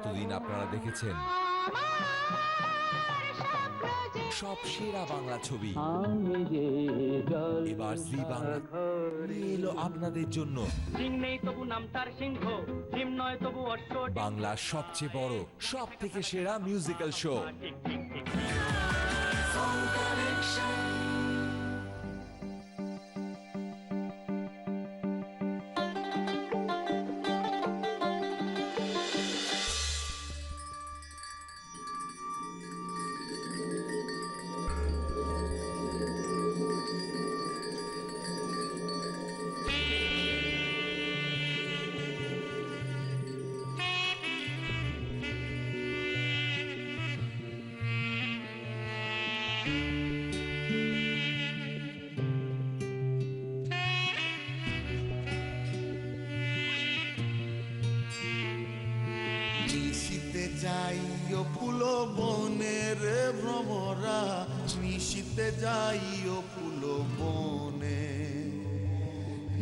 এতদিন আপনারা দেখেছেন সব সেরা বাংলা ছবি। এবার জি বাংলা নিয়ে এলো আপনাদের জন্য সিং নেই তবু নাম তার সিংহ, সিম নয় তবু অশ্ব। বাংলার সবচেয়ে বড় সব থেকে সেরা মিউজিক্যাল শো ঠিক ঠিক ঠিক। নিশিতে যাইও ফুল বনের ভ্রমরা, নিশিতে যাইও ফুল বনে,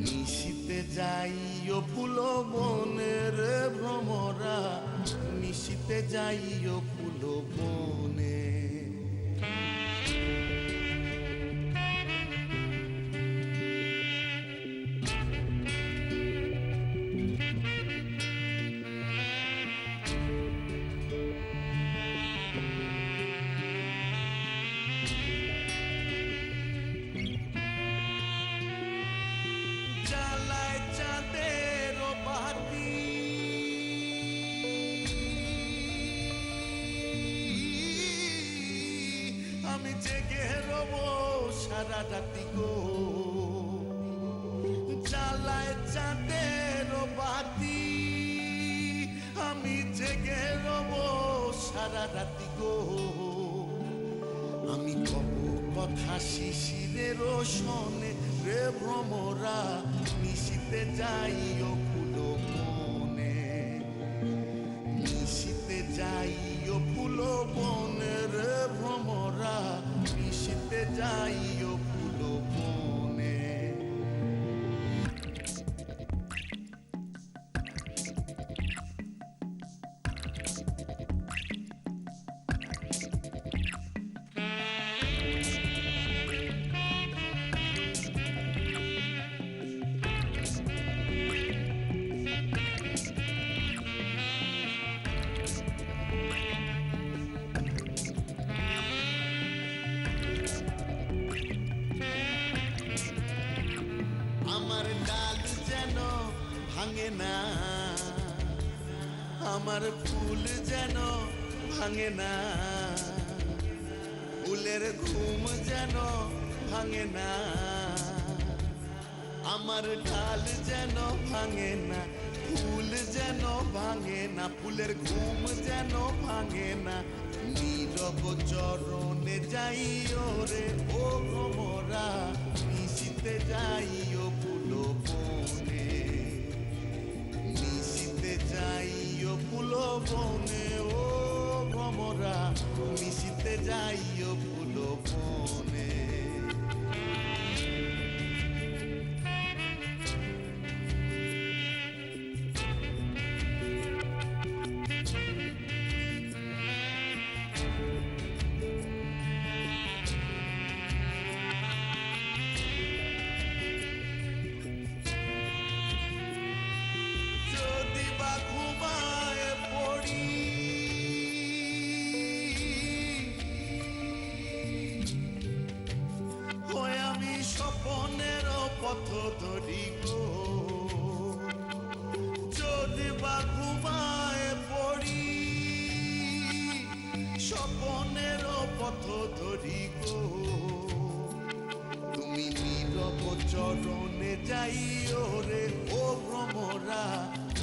নিশিতে যাইও ফুল বনের ভ্রমরা, নিশিতে যাইও ফুল বনে। আমি জেগে রব সারা রাতি গো, জ্বালায় চাঁদের বাতি, আমি জেগে রব সারা রাতি গো। আমি কব কথা শিশিরের শোনে রে ভ্রমরা, নিশিতে যাইও ফুল বনে, নিশিতে যাইও ফুল বনে রে ভ্রমরা, নিশিতে যাইও ফুল বনে। আমার ডাল যেন ভাঙে না, আমার ফুল যেন ভাঙে না, ফুলের ঘুম যেন ভাঙে না, আমার ডাল যেন ভাঙে না, ফুল যেন ভাঙে না, ফুলের ঘুম যেন ভাঙে না। নীরব চরণে যাইও রে ও ভ্রমরা, নিশিতে যাইও ফুল বনে, নিশিতে যাইও ফুল বনে ও ভ্রমরা, নিশিতে যাইও ফুল বনে। যদি বা ঘুমায় পড়ি, হয় আমি স্বপনের পথ ধরি গো, যদি বা ঘুমায় পড়ি, স্বপনের পথ ধরি গো। তুমি নীরব চরণে যাইও রে ও ভ্রমরা,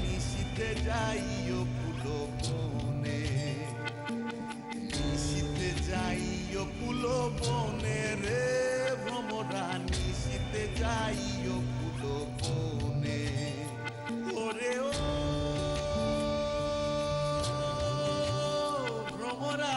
নিশিতে যাইও ফুল বনে, নিশিতে যাইও ফুল বনে রে ভ্রমরা, নিশিতে যাইও ফুল বনে। ওরে ও ভ্রমরা,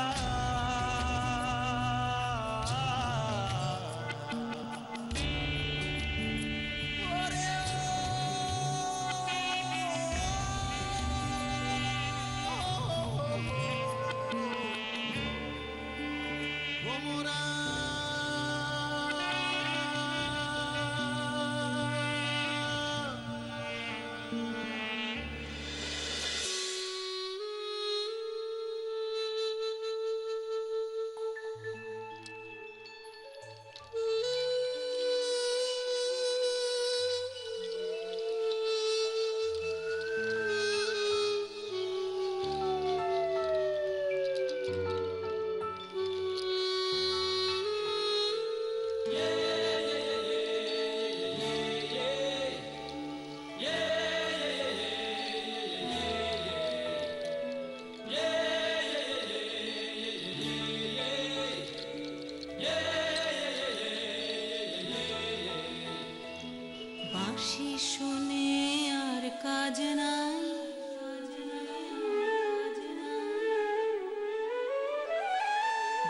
কাজ নাই,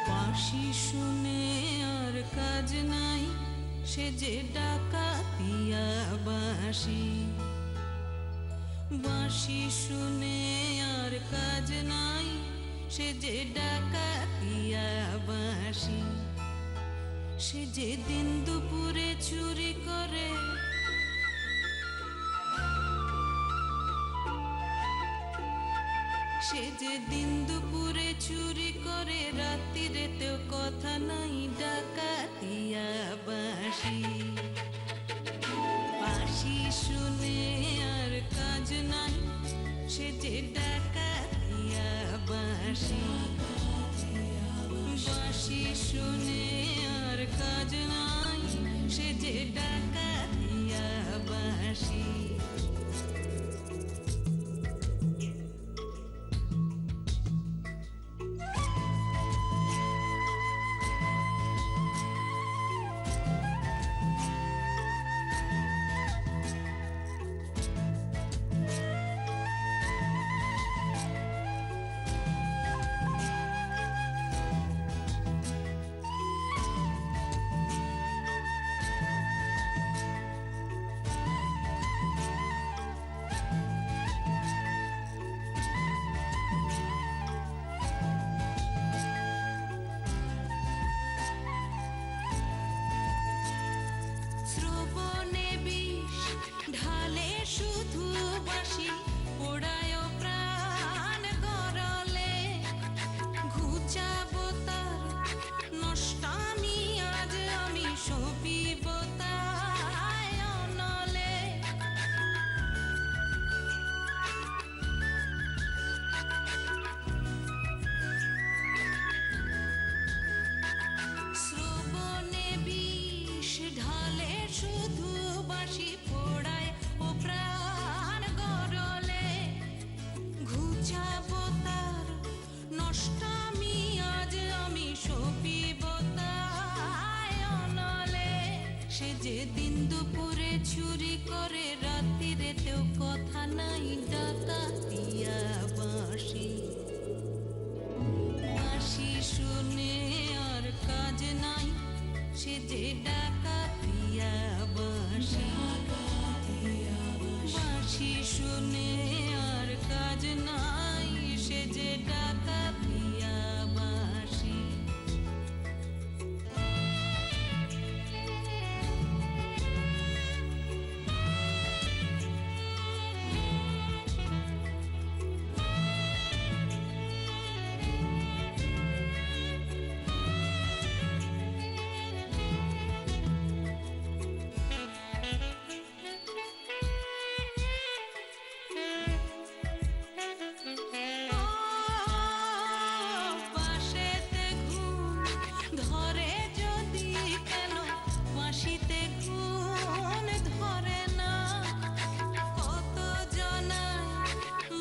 বাঁশি শুনে আর কাজ নাই, সে যে ডাকাতিয়া বাঁশি। বাঁশি শুনে আর কাজ নাই, সে যে ডাকাতিয়া বাঁশি। সে যে দিন দুপুরে চুরি করে, সে যে দিন দুপুরে চুরি করে, রাত্রিরেতেও কথা নাই, ডাকাতিয়া বাঁশি। বাঁশি শুনে আর কাজ নাই, সে যে ডাকাতিয়া বাঁশি। বাঁশি শুনে আর কাজ নাই, সে যে ডাকাতিয়া বাঁশি। শ্রবণে বিষ ঢালে শুধু বাঁশি, পোড়ায় প্রাণ গরলে। ঘুচাবো তার নষ্টামি, আজ আমি সপিব তাই অনলে। শ্রবণে বিষ ঢালে শুধু বাঁশি, পোড়ায় ও প্রাণ গরলে। ঘুচাবো তার নষ্টামি, আজ আমি সপিব তাই অনলে। সে যে দিন দুপুরে চুরি করে, রাত্রিরেতেও কথা নাই, ডাকাতিয়া বাঁশি। বাঁশি শুনে আর কাজ নাই, সে যে ডাকাতিয়া বাঁশি। বাঁশি শুনে আর কাজ নাই, সে যে ডাকাতিয়া বাঁশি। বাঁশেতে ঘুম ধরে যদি কেন, বাঁশিতে ঘুম ধরে না। কত জনায়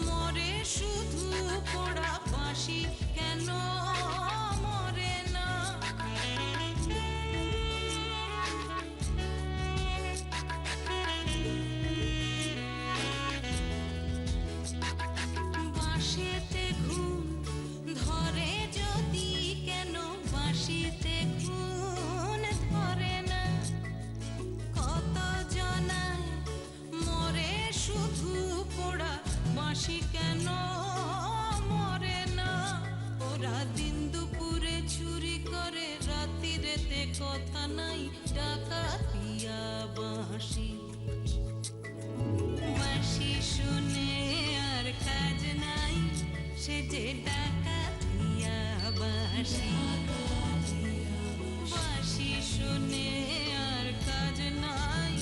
মরে শুধু পোড়া, বাঁশি কেন মরে না। বাঁশিতে ঘুম ধরে যদি কেন, বাঁশিতে ঘুম ধরে না। কত জনায় মরে শুধু পোড়া, বাঁশি কেন মরে না। ওরা দিন দুপুরে চুরি করে, রাত্রিরেতে কথা নাই, ডাকাতিয়া বাঁশি। বাঁশি শুনে আর কাজ নাই, সে যে ডাকাতিয়া বাঁশি। বাঁশি শুনে আর কাজ নাই,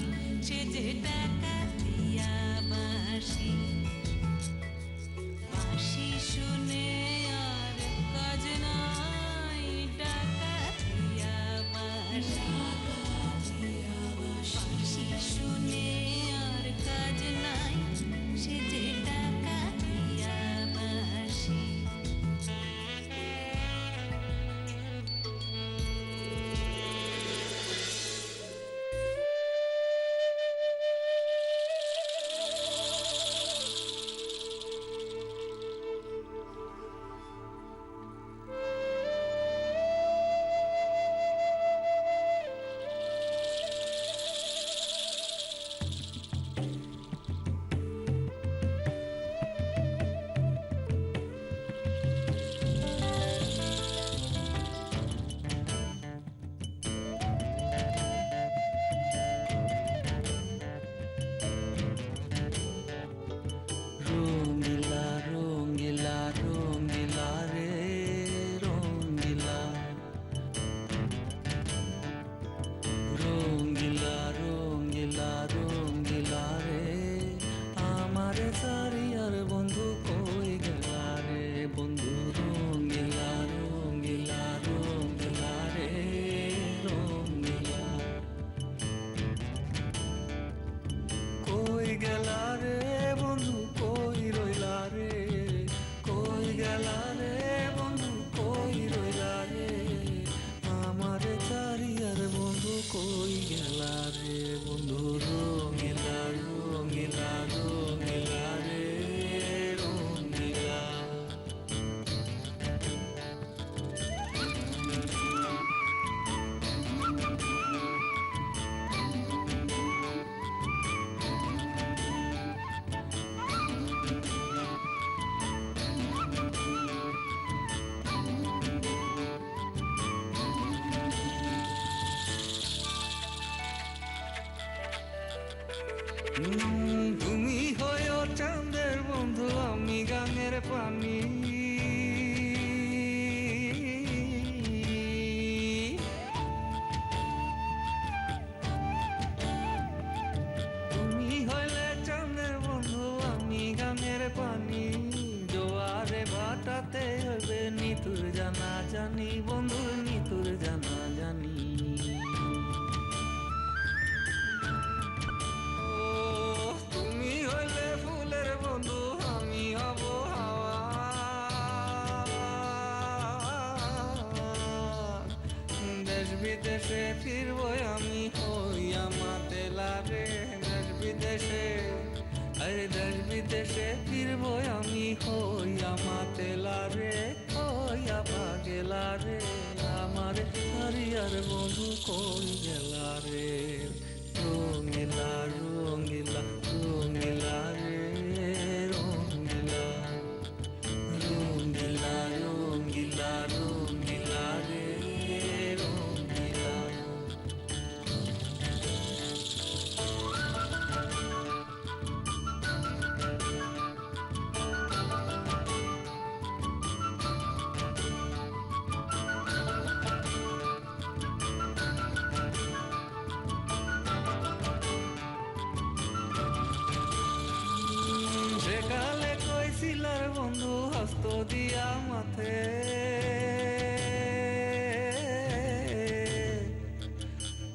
সে যে ডাকাতিয়া বাঁশি। বাঁশি শুনে আর কাজ নাই, ডাকাতিয়া বাঁশি। তুমি হয়েও চাঁদের বন্ধু, আমি গাঙের পানি। তুমি হইলে চাঁদের বন্ধু, আমি গাঙের পানি। জোয়ারে ভাটাতে হবে নিতুর জানা জানি, বন্ধু নিতুর জানা জানি। তুমি হইলে ফুলের বন্ধু, আমি হব হাওয়া। দেশ বিদেশে ফিরবো আমি হইয়া মাতেলা রে। দেশ বিদেশে, আরে দেশ বিদেশে ফিরবো আমি হইয়া মাতেলা রে, হইয়া পাগেলা রে। আমার হারিয়ার বন্ধু কই গেলা রে। রঙিলা রঙিলা রঙিলা রে, রঙিলা রঙিলা রঙিলা রঙিলা রে, রঙিলা। সেকালে কইছিলার বন্ধু হস্ত দিয়া মাথে,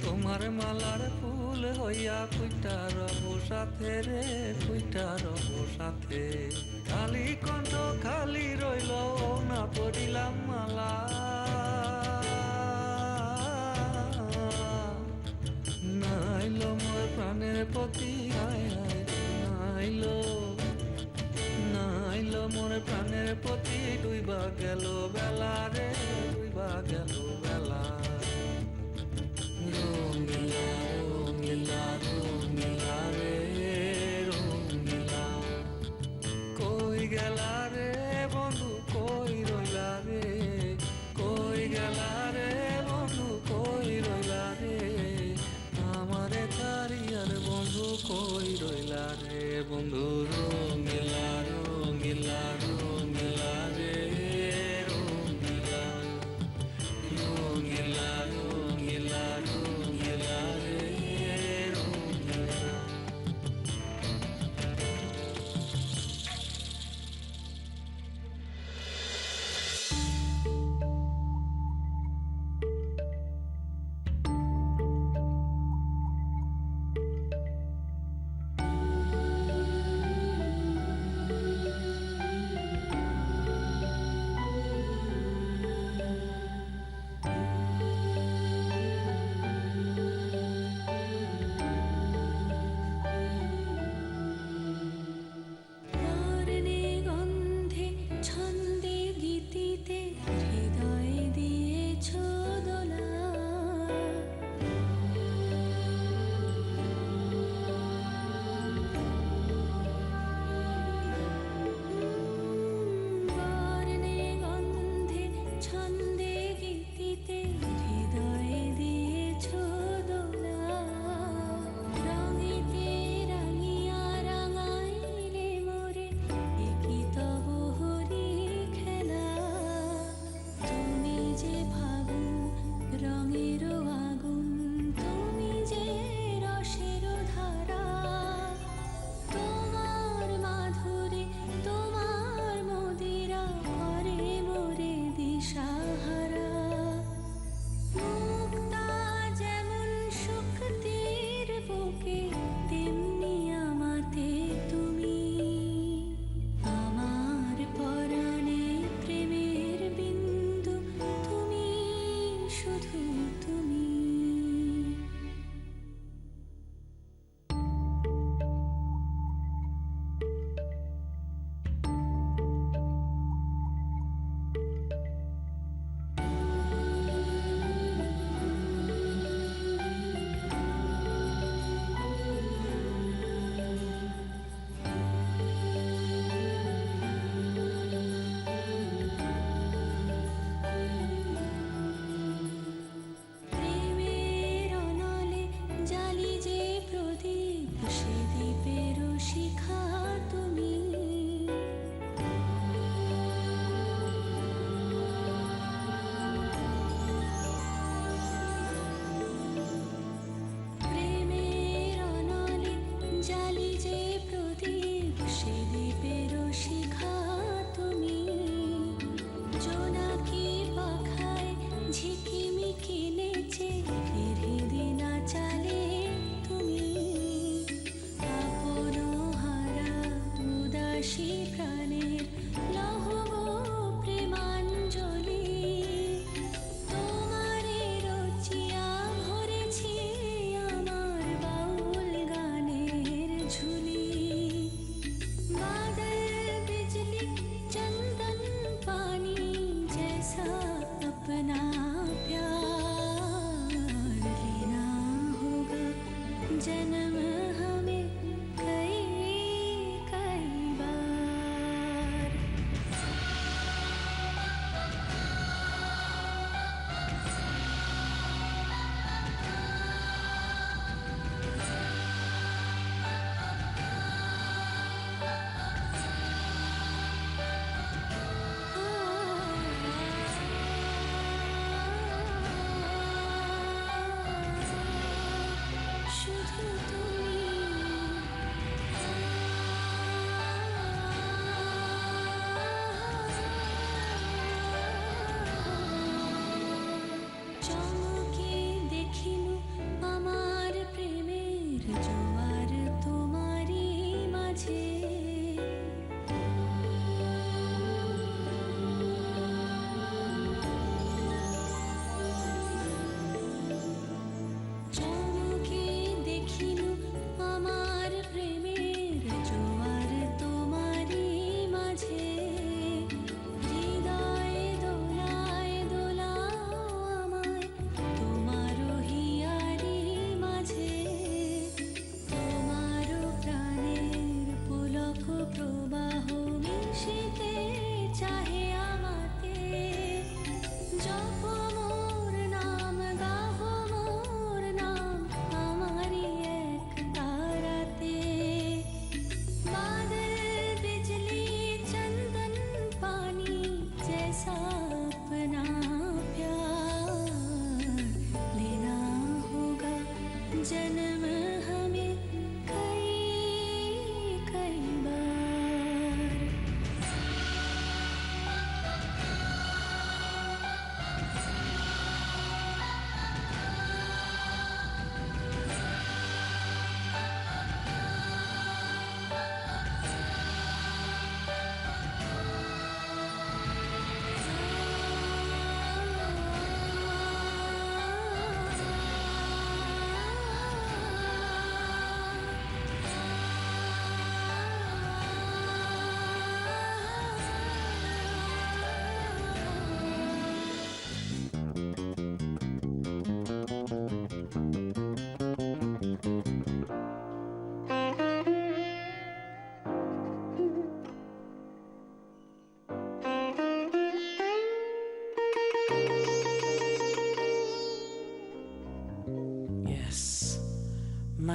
তোমার মালার ফুল হইয়া ফুইটা রব সাথে রে, ফুইটা রব সাথে। খালি কণ্ঠ খালি রইল না পড়িলাম মালা। নাইলো মোর প্রাণের প্রতি, হায় হায় নাইলো, নাইলো মোর প্রাণের প্রতি। ডুইবা গেল বেলা রে, ডুইবা গেল বেলা। রঙিলা রঙিলা রঙিলা রে, রঙিলা। কই গেলা রে বন্ধু, কই রইলা রে। কই গেলা রে বন্ধু, কই রইলা রে। আমারে তারিয়ার বন্ধু কই রইলা রে। বন্ধু রঙিলা রঙিলা রঙিলা রে, রঙিলা রঙিলা রঙিলা রঙিলা রে, রঙিলা। বর্ণে গন্ধে ছন্দে গীতিতে হৃদয় দিয়েছ দোলা। বর্ণে গন্ধে ছন্দে গীতিতে হৃদয় দিয়েছ দোলা। রঙিতে রাঙিয়া রাঙাইলে মোরে, একি তব হরি খেলা। তুমি যে ফাগুন রঙের আগুন, তুমি যে রসের ধারা। তোমার মাধুরী তোমার মদিরা করে মোরে দিশাহারা। মুক্তা যেমন শক্তির বুকে, তেমনি আমাতে তুমি। আমার পরাণে প্রেমের বিন্দু, তুমি শুধু তুমি। প্রেমের অনলে জালি যে প্রদীপ, সে দীপ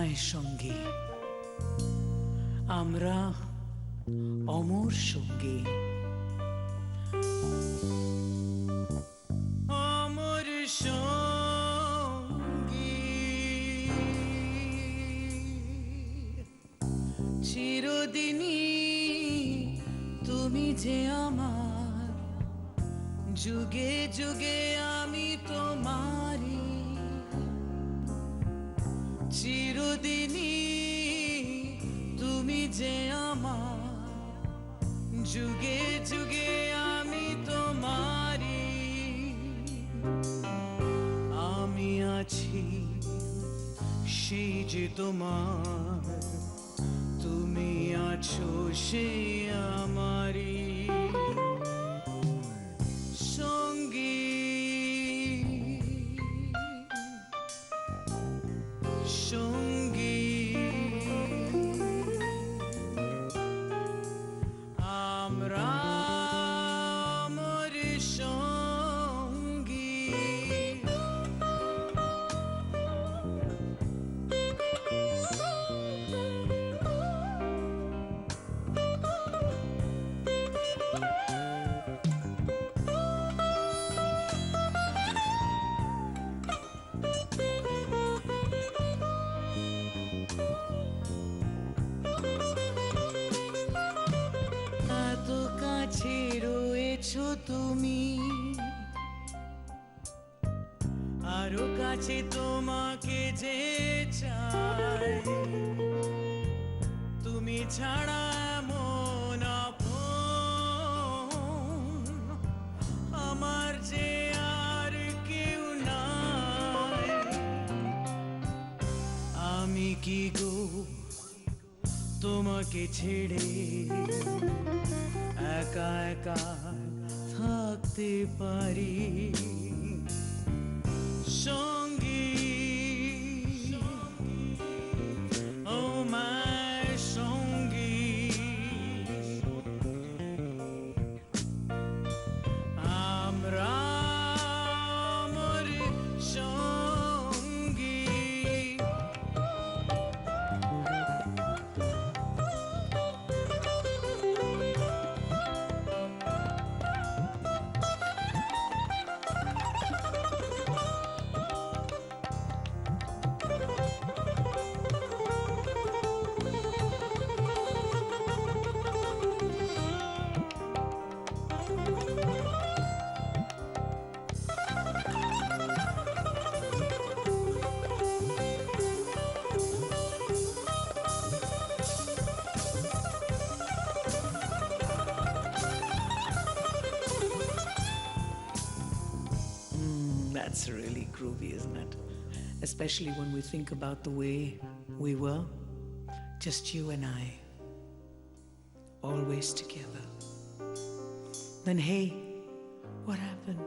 আমায় সঙ্গী, আমরা অমর সঙ্গী, অমর সঙ্গী, চিরদিনই তুমি যে আমার, যুগে যুগে আমি তোমারি, চিরদিনই তুমি যে আমার, যুগে যুগে আমি তোমারি, আমি আছি সেই যে তোমার, তুমি আছো সেই আমারি সঙ্গী, সঙ্গী, আমরা অমর সঙ্গী। এত কাছে রয়েছো তুমি, আরো কাছে তোমাকে যে চাই, তুমি ছাড়া মন আপন আমার যে আর কেউ নাই, আমি কি গো তোমাকে ছেড়ে একা একা থাকতে পারি সঙ্গী, ও মাই সঙ্গী, আমরা অমর সঙ্গী। That's really groovy, isn't it? Especially when we think about the way we were, just you and I, always together. Then hey, what happened?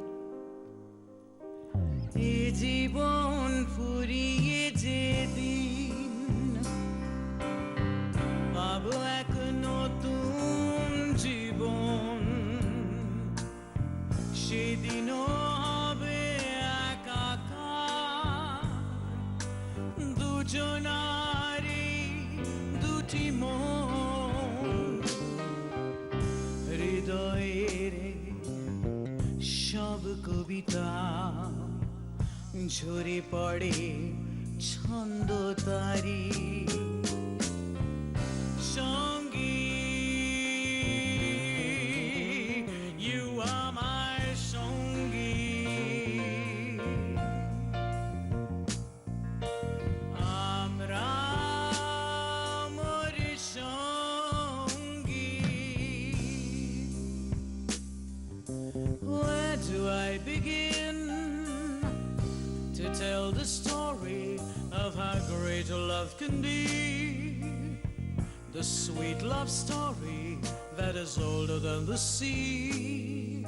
এ জীবন ফুরিয়ে যেদিন পাবো এক নতুন জীবন, সেদিনও হবে একাকার দুজনারই দুটি মন, হৃদয়ের সব কবিতা ঝরে পড়ে ছন্দ তারি সঙ্গী, you are my সঙ্গী, আমরা অমর সঙ্গী। Where do I begin to tell the story of how great a love can be? The sweet love story that is older than the sea.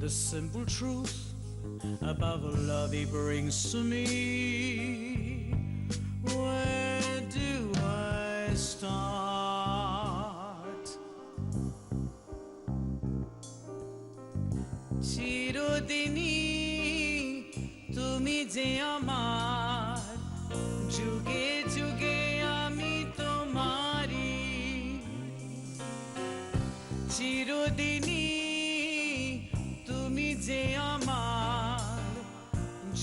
The simple truth about the love he brings to me. Where do I start? চিরদিনই তুমি যে আমার, যুগে চিরদিনই তুমি যে আমার,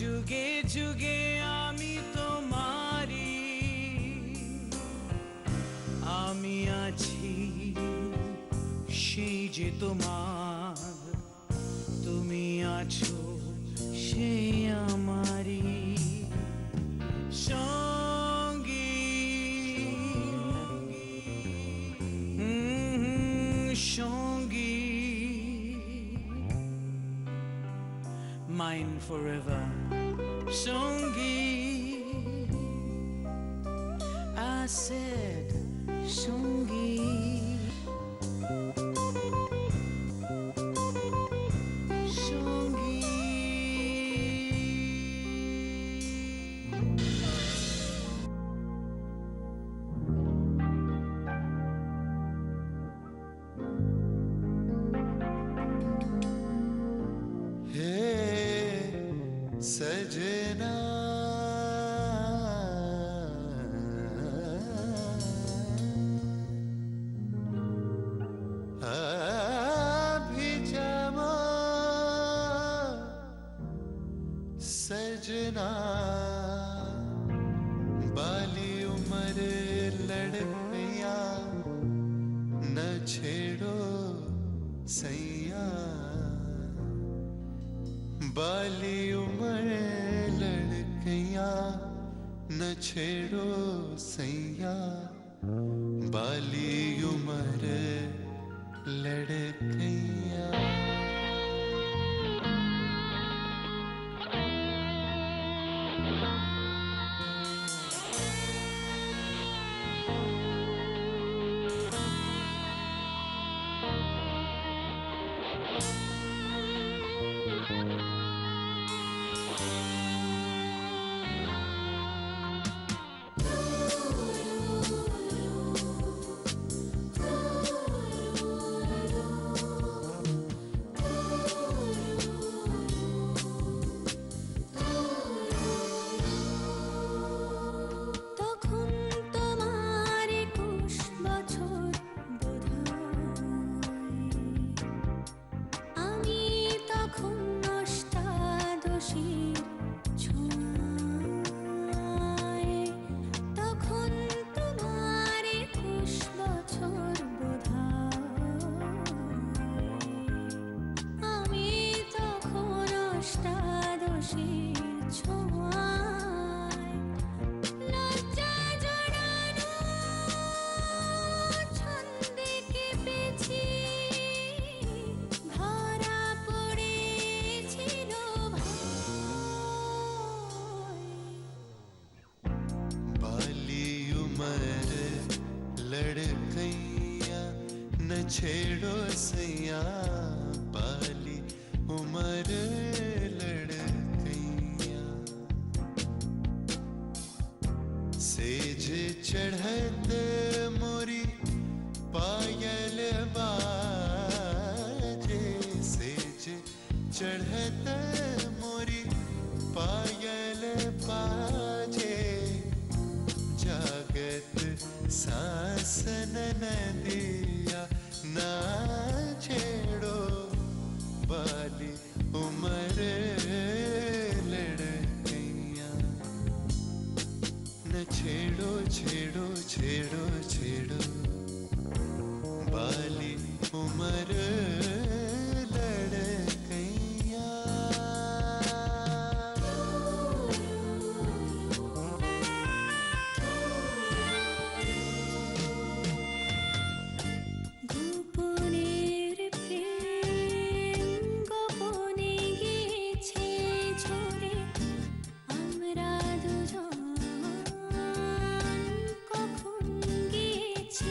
যুগে যুগে আমি তোমারি। আমি আছি সেই যে তোমার, তুমি আছো সেই আমারি সঙ্গী। সঙ্গী, mine forever সঙ্গী। I said সঙ্গী। सजना अभी जमा सजना बाली उम्र लड़किया न छेड़ो सैया। बाली उम्र लड़कियां न छेड़ो सैया। बाली उम्र लड़कियां। लड़कैया न छेड़ो सैया। बाली उम्र लड़कैया सेज चढ़त मोरी पायल बाजे। सेज चढ़त मोरी पायल बाजे। जागत सासन नदिया ना छेड़ो। बाली उम्र लड़कियां न छेड़ो छेड़ो छेड़ो छेड़ो। बाली उम्र আমরা দুজন কখন গিয়েছি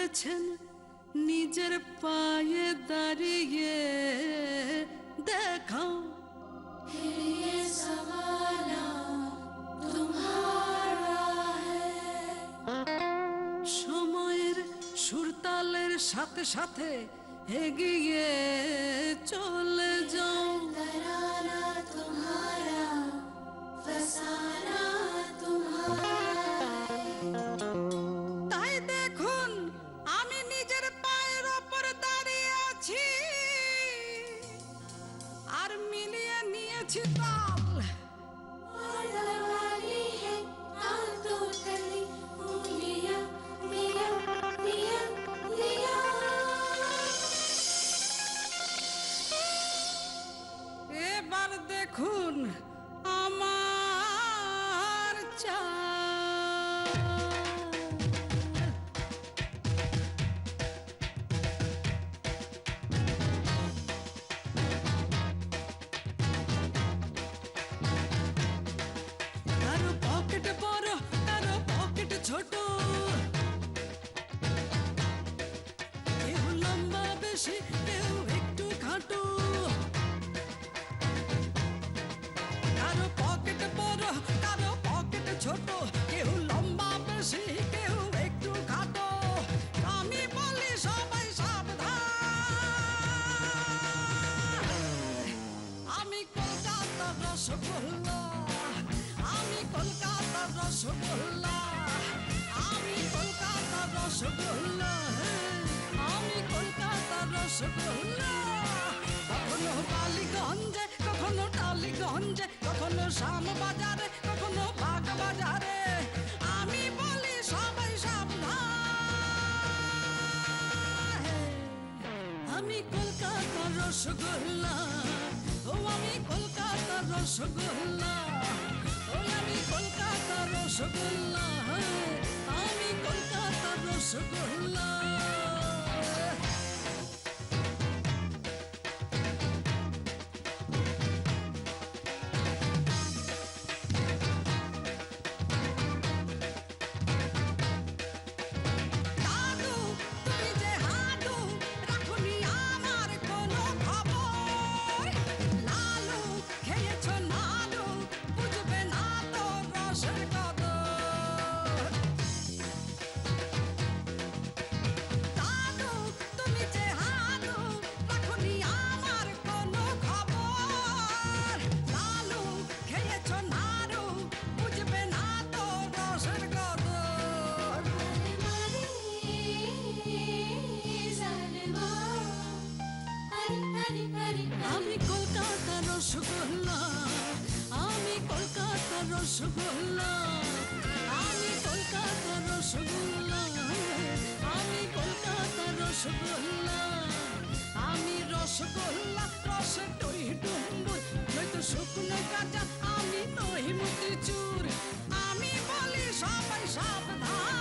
বলেছেন নিজের পায়ে দাঁড়িয়ে দেখাও। ये ज़माना तुम्हारा है। সময়ের সুরতালের সাথে সাথে এগিয়ে চলে যাও। तराना तुम्हारा, फसाना तुम्हारा। তাই দেখুন আমি নিজের পায়ের ওপর দাঁড়িয়ে আছি আর মিলিয়ে নিয়েছি তাল। और दरवाली है ताल तो तली उंगलियां लिया लिया लिया। এবার দেখুন আমার চাল। কারো পকেট বড় কারো পকেট ছোট, কেউ লম্বা বেশি কেউ একটু খাটো। কারো পকেট বড় কারো পকেট ছোট, কেউ লম্বা বেশি কেউ একটু খাটো। আমি বলি সবাই সাবধান, আমি কলকাতার রসগোল্লা, আমি কলকাতার রসগোল্লা, আমি কলকাতার রসগোল্লা, আমি কলকাতার রসগোল্লা। কখনো বালিগঞ্জে কখনো টালিগঞ্জে কখনো শ্যামবাজারে কখনো বাগবাজারে, আমি বলি সবাই সাবধান। আমি কলকাতার রসগোল্লা, ও আমি কলকাতার রসগোল্লা, ও আমি কলকাতার রসগোল্লা, আমি কলকাতার রসগোল্লা। দাদু তুমি যে হাদু রাখুনি আমার কোনো খবর, লালু খেয়েছো নাড়ু বুঝবে না তো রসের কদর। দাদু তুমি যে হাদু রাখুনি আমার কোনো খবর, লালু খেয়েছো নাড়ু বুঝবে না তো রসের কদর। আমি কলকাতার রসগোল্লা, আমি কলকাতার রসগোল্লা, আমি কলকাতার রসগোল্লা, আমি কলকাতার রসগোল্লা। আমি রসগোল্লা রসে টই ডুম্বুর, নয়তো শুকনো কাঁচা আমি নই মতিচুর। আমি বলি সবাই সাবধান।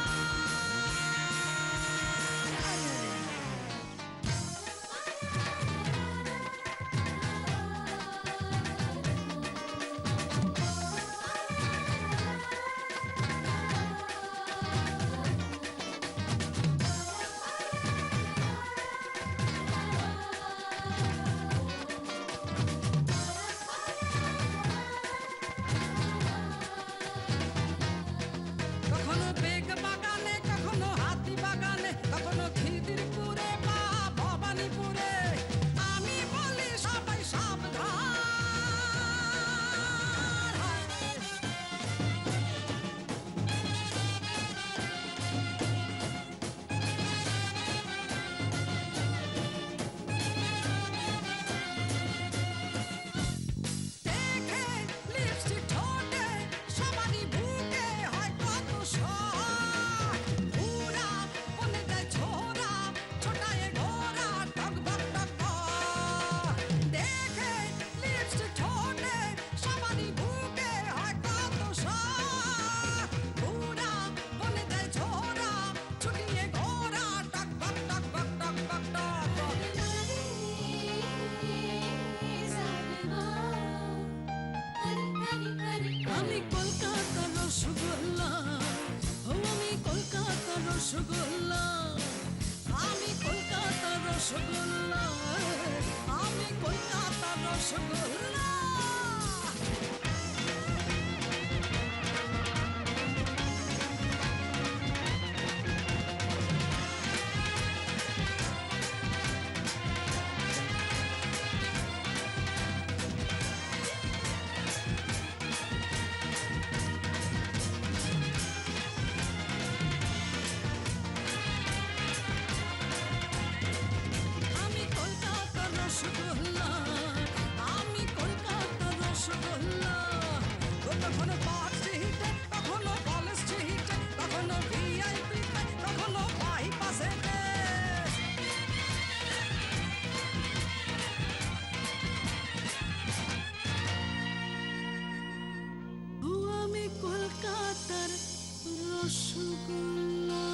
Rasgulla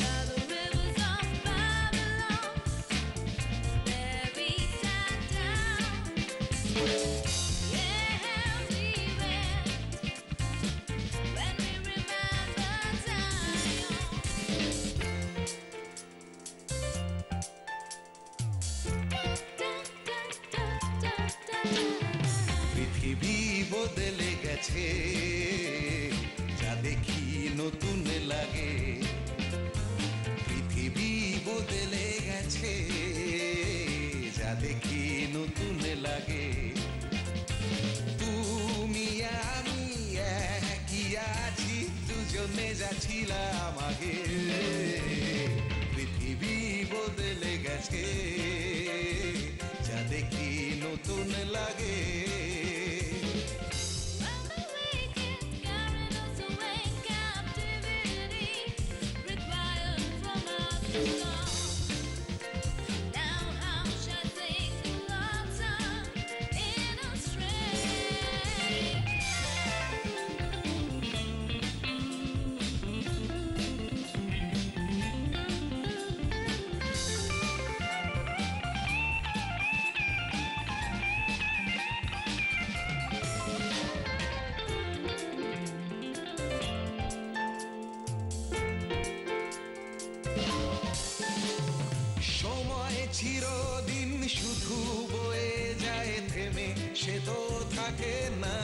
By the rivers of Babylon, buried down. Yeah, we went when we remember Zion. পৃথিবী বদলে গেছে যা দেখি নতুন লাগে পৃথিবী বদলে গেছে যা দেখি নতুন লাগে তুমি আমি একই আছি দুজনে যাচ্ছিলাম আগে পৃথিবী বদলে গেছে যা দেখি নতুন লাগে When the wicked carried us away in captivity, required from us to come. Now how shall things blossom in a সময় চিরদিন শুধু বয়ে যায় থেমে সে তো থাকে না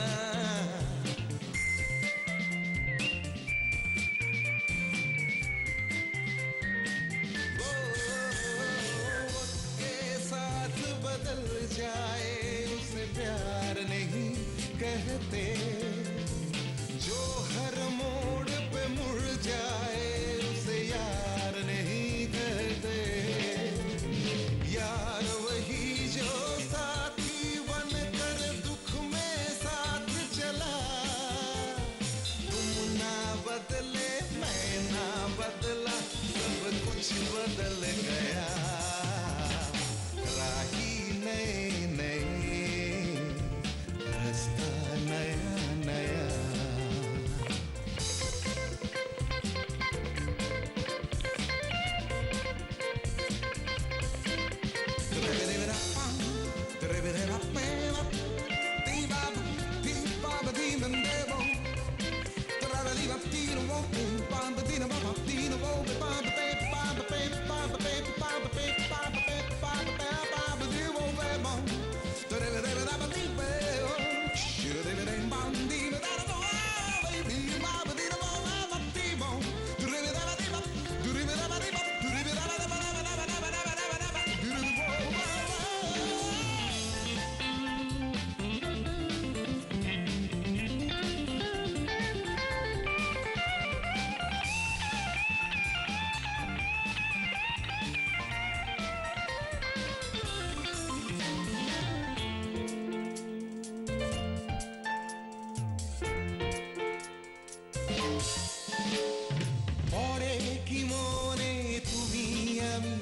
वो के साथ बदल जाए उसे प्यार नहीं कहते जो हर मोड़ पे मुड़ जाए उसे यार नहीं कहते यार वही जो साथी बनकर दुख में साथ चला तुम ना बदले मैं ना बदला सब कुछ बदल गया राही नए नए रास्ता नया नया পরে কি মনে তুমি আমি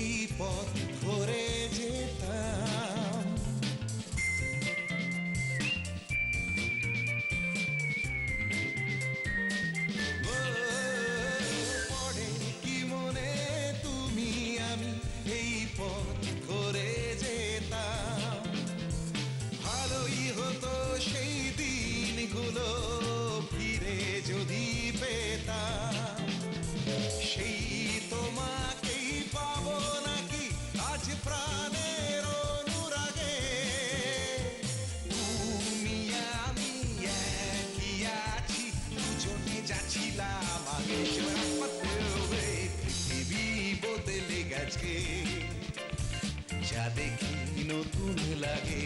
এই পথ ধরে যেতাম পরে কি মনে তুমি আমি এই পথ ধরে যেতাম ভালোই হতো সেই দিনগুলো ফিরে যদি পেতাম সেই তোমাকেই পাবো নাকি আজ প্রাণের অনুরাগে তুমি আমি একই আছি দুজনে যাচ্ছিলাম আগে পৃথিবী বদলে গেছে যা দেখি নতুন লাগে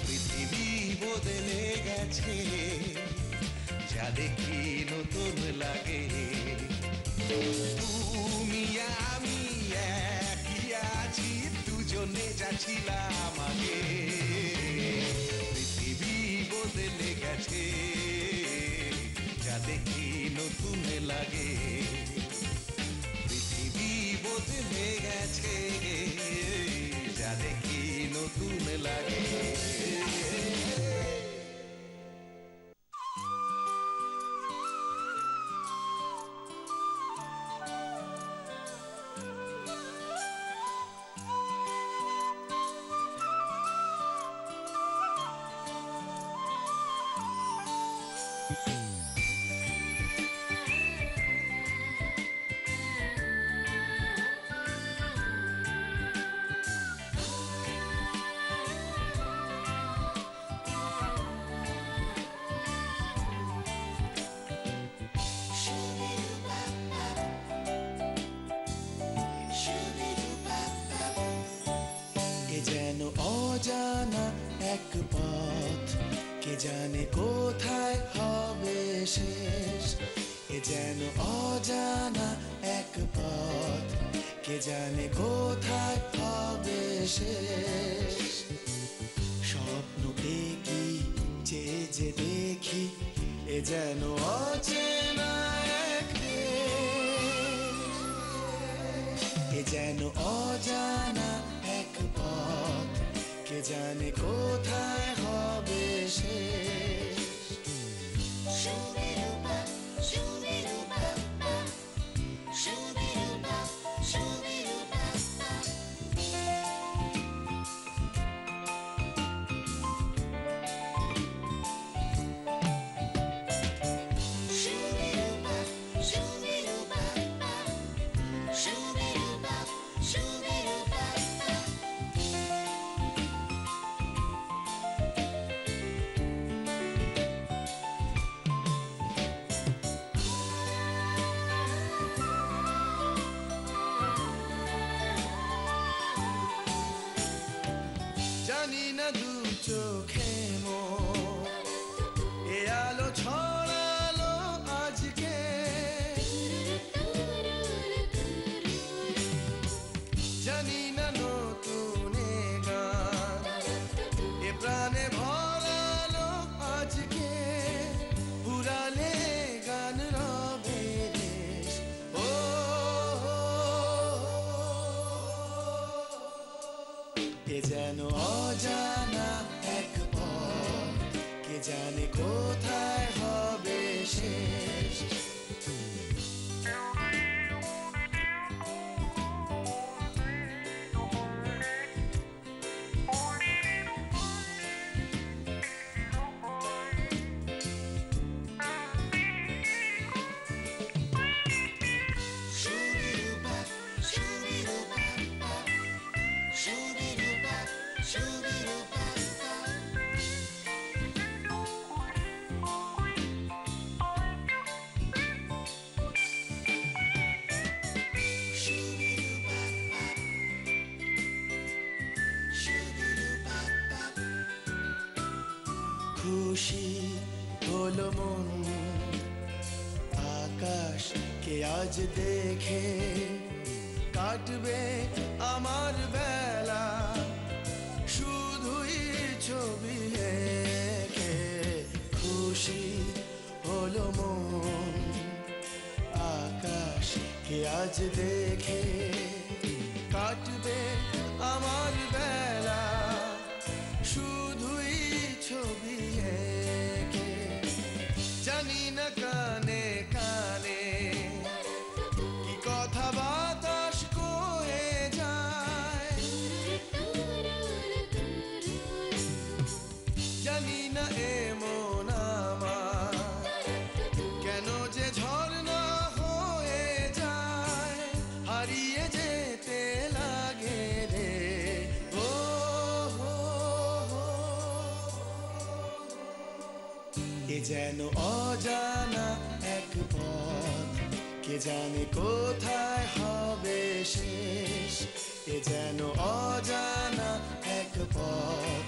পৃথিবী বদলে গেছে যা দেখি নতুন লাগে তুমি আমি একই আছি দুজনে যাচ্ছিলাম আগে গেছে, যা দেখি নতুন লাগে। পৃথিবী বদলে গেছে, যা দেখি নতুন লাগে। এ যেন অজানা এক পথ, কে জানে কোথায় হবে শেষ। এ যেন অজানা এক পথ, কে জানে কোথায় হবে শেষ। স্বপ্ন কি যে দেখি, এ যেন অচেনা এক দেশ। এ যেন অজানা এক পথ, কে জানে কোথায় হবে শেষ। Shoo-be-doo-ba, shoo-be-doo-ba-ba, shoo-be-doo-ba, shoo-be-doo-ba-ba. Shoo-be-doo-ba, shoo-be-doo-ba-ba, shoo-be-doo-ba, shoo-be-doo-ba-ba. জানি না দু চোখে মোর এ আলো ছড়ালো আজকে। জানি না নতুন এ গান এ প্রাণে ভরালো আজকে। পুরালে গান রবে দেশ, ও এ যেন অজানা এক পথ, কে জানে কোথায় হবে শেষ। Shoo-be-doo-ba, shoo-be-doo-ba-ba, shoo-be-doo-ba, shoo-be-doo-ba-ba. Shoo-be-doo-ba-ba, shoo-be-doo-ba-ba. খুশি হলো মন আকাশ কে আজ দেখে। কাটবে আমার বেলা শুধুই ছবি এঁকে। খুশি হলো মন আকাশ কে আজ দেখে। কাটবে আমার বেলা শুধুই ছবি এঁকে। জানি না কানে কানে কি কথা বাতাস কয়ে যায়। জানি না এমন আমার কেন যে ঝর্ণা হয়ে যায়। হারিয়ে যেতে লাগে রে, ও হো হো। এ যেন অজানা এক পথ, কে জানে কোথায় হবে শেষ। এ যেন অজানা এক পথ,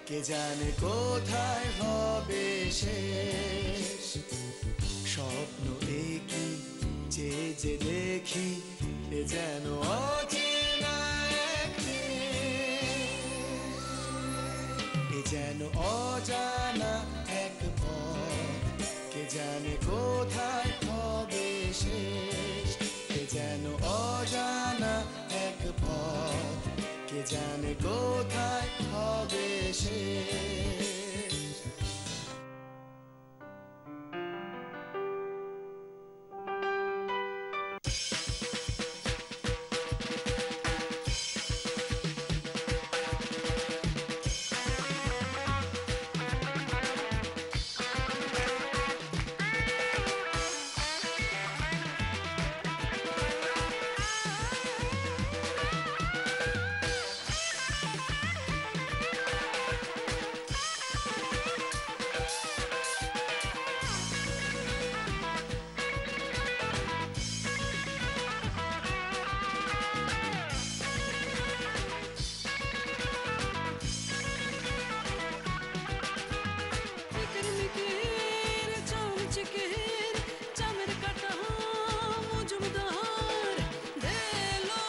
কে জানে কোথায় হবে শেষ। স্বপ্ন একই যে দেখি, এ যেন অচেনা এক দেশ। এ যেন অজানা এক পথ কে জানে কোথায় হবে শেষ কে যেন অজানা এক পথ কে জানে কোথায় হবে শেষ কিরমিকির চমচকের চামের কাটা মজুমদার দেলো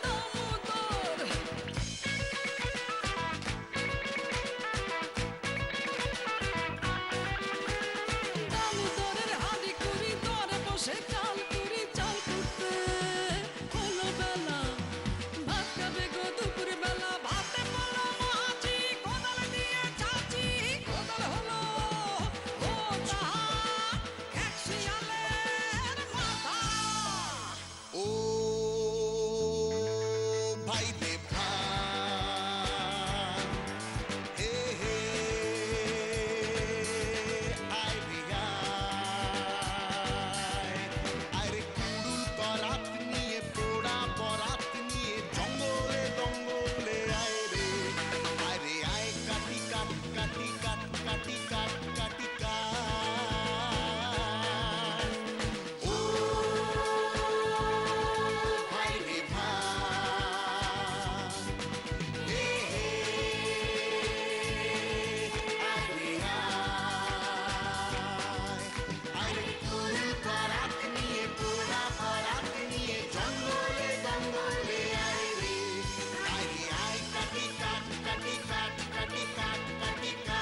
দামোদর দামোদরের হাড়ি কুড়ি দরে বসে চাল কুড়ি চাল কুটতে হলো বেলা ভাত খাবে গো দুপুর বেলা ভাতে পালা মাছি কোদাল দিয়ে চাচি কোদাল হলো ও তাহা এক শিয়ালের মাথা ও ভাই রে ভাই হে হে আয় রে আয় রে কুড়ুল করাত নিয়ে পোড়া বরাত নিয়ে জঙ্গলে জঙ্গলে আয় রে আয় কাটি কাট কাটি কাট কাটি কাট কাটি কাট ও ভাই রে ভাই হে হে আয় রে আয় রে কুড়ুল করাত নিয়ে পোড়া বরাত নিয়ে জঙ্গলে জঙ্গলে আয় রে আয় কাটি কাট কাটি কাট কাটি কাট কাটি কাট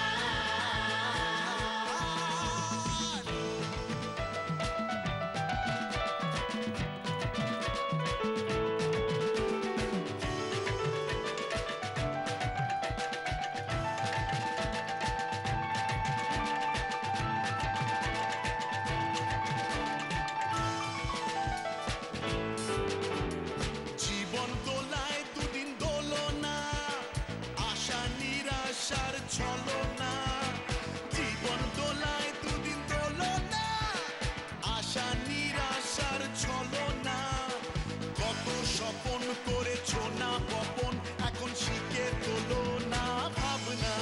জীবন দোলায় দুদিন দোলনা আশা নিরাশার ছলনা জীবন দোলায় দুদিন দোলনা আশা নিরাশার ছলনা কত স্বপন করেছো না বপন এখন শিখে তোলো না ভাবনা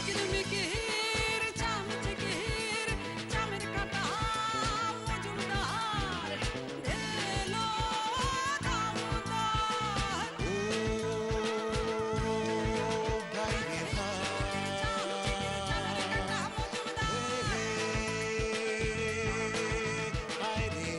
কিরমিকির চমচকের চামের কাটা মজুমদার দেলো দামোদর ও ভাই রে ভাই হে হে আয় রে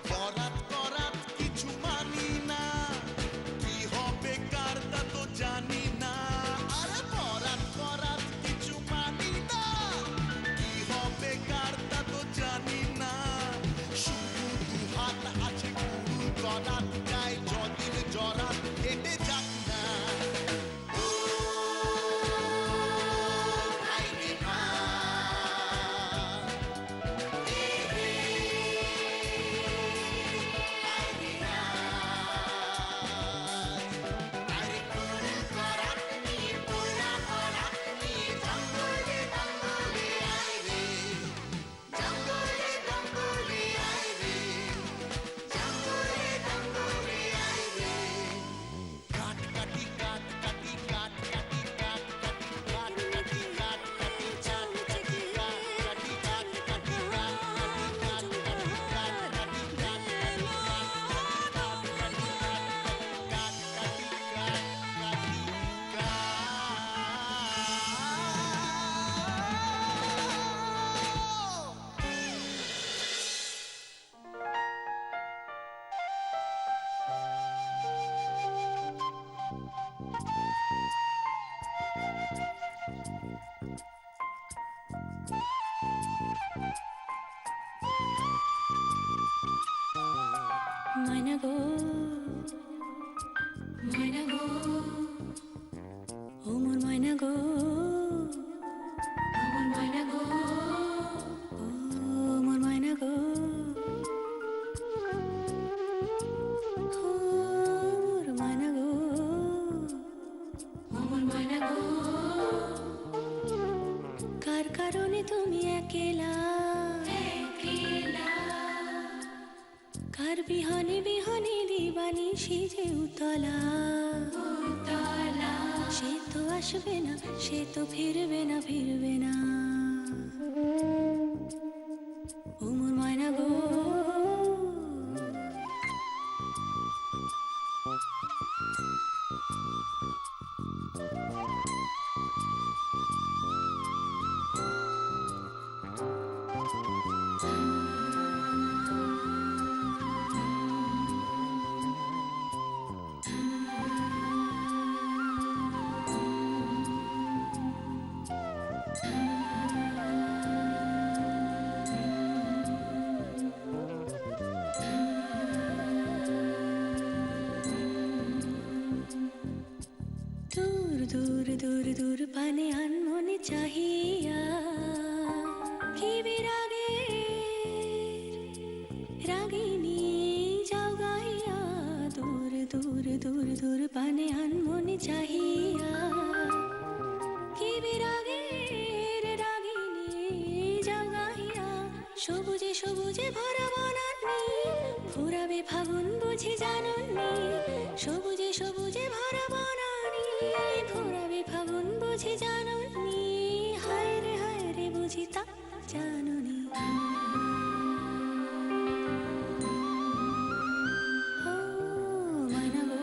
বরাত করাত কিছু মানি না কি হবে কার তা তো জানি না আরে বরাত করাত কিছু মানি না কি হবে কার তা তো জানি না শুধু দু হাত আছে কুড়ুল করাত যায় যদিন জরাত কেটে যাক না ও ভাই রে ভাই হে হে আয় রে ময়না গো ময়না গো ও মোর ময়না গো ও মোর ময়না গো ও মোর ময়না গো ও মোর ময়না গো ও মোর ময়না গো কার কারণে তুমি একলা একলা কার বিহনে বিহনে দিবানি সিজে উতলা উতলা সে তো আসবে না সে তো ফিরবে না ফিরবে না ও মোর ময়না গো দূর দূর দূর দূর পানে আনমনে চাহিয়া কি বিরাগে রাগিনী যাও গাইয়া দূর দূর দূর দূর পানে আনমনে চাহিয়া কি বিরাগে রাগিনী যাও গাইয়া সবুজে সবুজে ভরা বনানি ফুরাবে ফাগুন বুঝি জাননি সবুজে সবুজে ভরা বনানি ফুরাবে ফাগুন বুঝি জাননি হায় রে বুঝি তা জাননি ও ময়না গো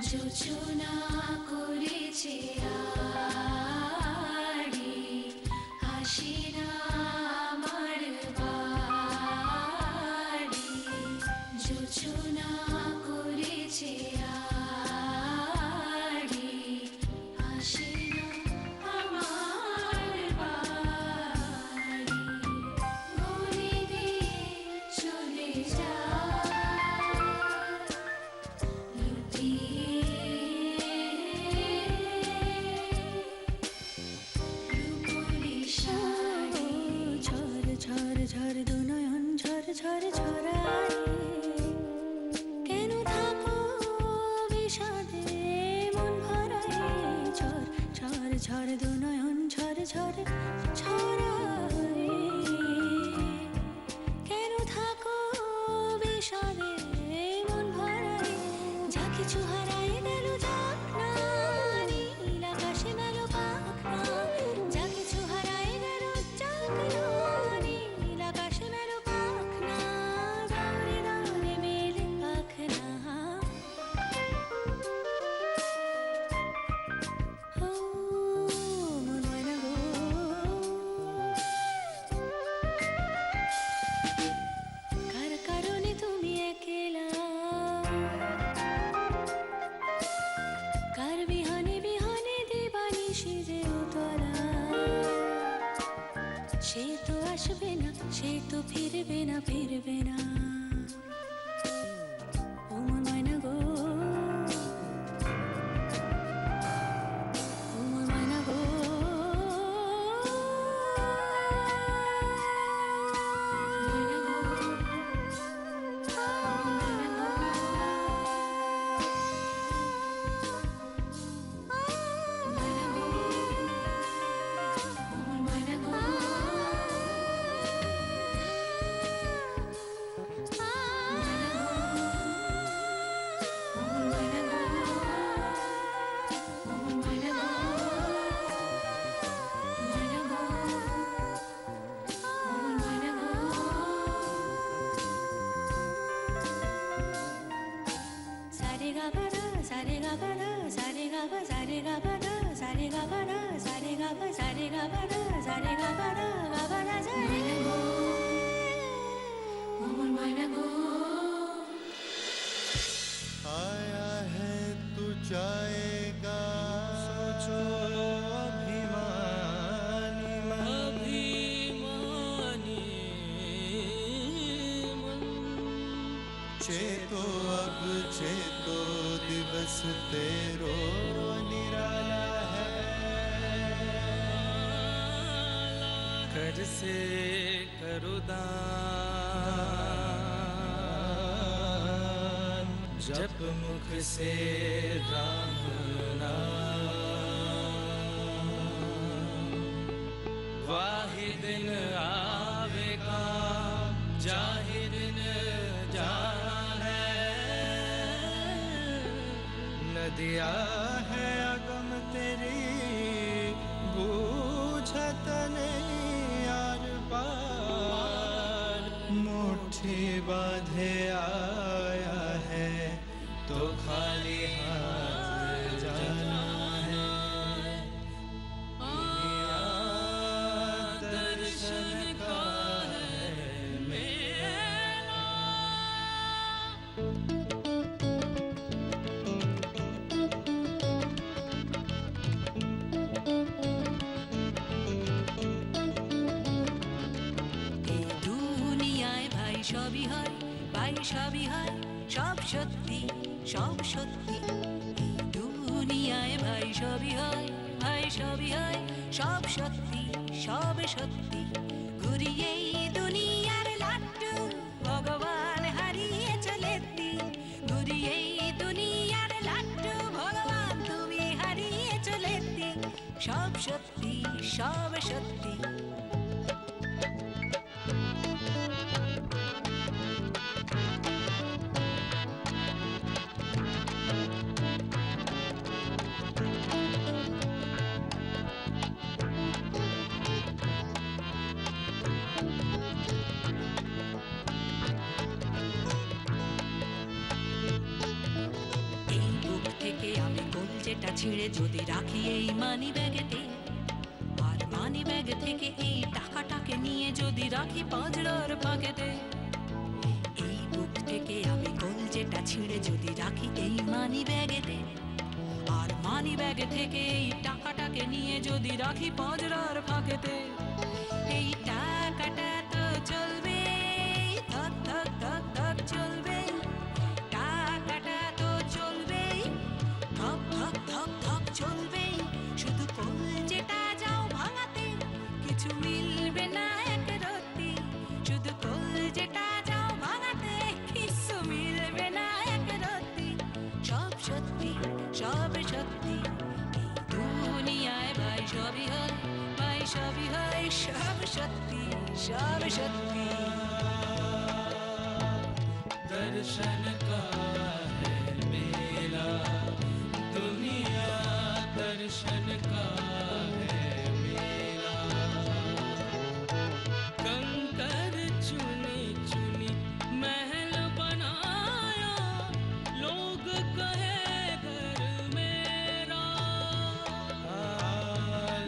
যোজনা করেছে আড়ি আসি না আমার বাড়ি যোজনা করেছে আড়ি আসি না আমার বাড়ি বলে দিয়ে চলে যা ঝড় ঝড় দু নয়ন ঝড় ঝড় ঝরায় কেন থাকো বিষাদে মন ভরায় ঝড় ঝড় ঝড় দু নয়ন ঝড় ঝড় ঝরায় কেন থাকো বিষাদে মন ভরায় যা কিছু হারায় গেল যাক না নীল আকাশে মেলো পাখনা যা কিছু হারায় গেল যাক না নীল আকাশে মেলো পাখনা দাঁড়ে দাঁড়ে মেলে পাখনা ও মোর ময়না গো কার কারণে তুমি একলা কার বিহনে বিহনে দিবানি সিজে উতলা সে তো আসবে না সে তো ফিরবে না ফিরবে না ও মোর ময়না গো ও মোর ময়না গো ময়না গো ময়না গো ময়না গো ও মোর ময়না গো সারে গা বা রা সারে গা বা সারে গা বা রা সারে গা বা রা গা বা রা সারে গো আমার ময়না গো आया है तू जाएगा सोचो अभिमानी मन चेतो अब चेतो दिवस तेरो निराला है कर से करुदान जप मुख से राम नाम वाहि दिन आवेगा जाहि दिन जाना है नदिया है अगम तेरी बूझत नहीं यार पार मुट्ठी बांधे आया है तो खाली हाथ जाना है दर्शन का है मेला এই দুনিয়ায় ভাই সবই হয় ভাই সবই হয় সব সত্যি সব সত্যি এই দুনিয়ায় ভাই সবই হয় ভাই সবই হয় সব সত্যি সব সত্যি ঘুরিয়ে এই দুনিয়ার লাট্টু ভগবান হারিয়ে চলেতি ঘুরিয়ে এই দুনিয়ার লাট্টু ভগবান তুমি হারিয়ে চলেতি সব সত্যি সব সত্যি এই বুক থেকে আমি কলজেটা ছিঁড়ে যদি রাখি এই মানি ব্যাগেতে আর মানি ব্যাগ থেকে এই টাকাটাকে নিয়ে যদি রাখি পাঁজরার ফাঁকেতে এই বুক থেকে আমি কলজেটা ছিঁড়ে যদি রাখি এই মানি ব্যাগেতে আর মানি ব্যাগ থেকে এই টাকাটাকে নিয়ে যদি রাখি পাঁজরার ফাঁকেতে এই টাকাটা তো চলবে ধক ধক ধক ধক চলবে টাকাটা তো চলবে ধক ধক ধক ধক চলবে শুধু কলজেটা যাও ভাঙাতে কিছু মিলবে না এক রত্তি শুধু কলজেটা যাও ভাঙাতে কিছু মিলবে না এক রত্তি সব সত্যি সব সত্যি এই দুনিয়ায় ভাই সবই হয় ভাই সবই হয় সব সত্যি সব সত্যি दर्शन का है मेला दुनिया दर्शन का है मेला कंकर चुनी चुनी महल बनाया लोग कहे घर मेरा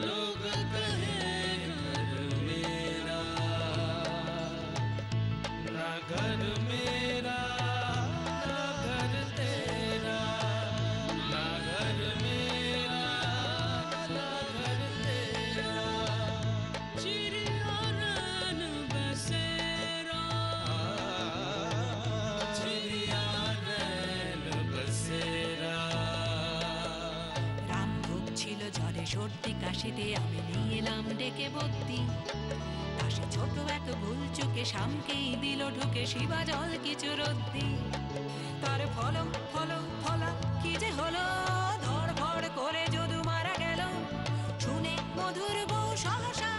लोग कहे घर मेरा ना घर मेरा ना घर तेरा ना घर मेरा ना घर तेरा चिड़िया रैन बसेरा चिड़िया रैन बसेरा রামভোগ ছিল ঝড়ে সর্দি কাশিতে আমি নিয়ে এলাম ডেকে বদ্যি পাশে ছোট এক ভুল চোখে শামকেই দিল ঢুকে শিবা জল কিছু রদ্দি তার ফলম ফলম ফলা কি যে হলো ধর ভর করে যদু মারা গেল শুনে মধুর বউ সহসা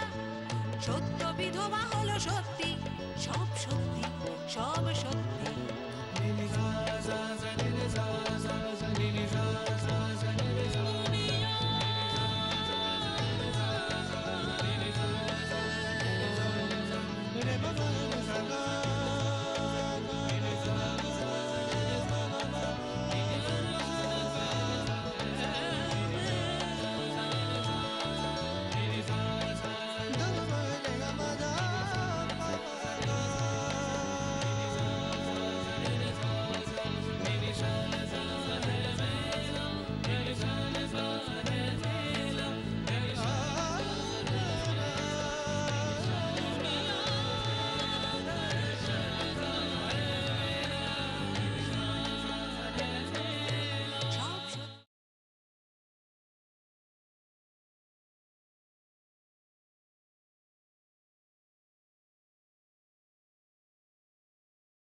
সত্য বিধবা হলো সত্যি সব সত্যি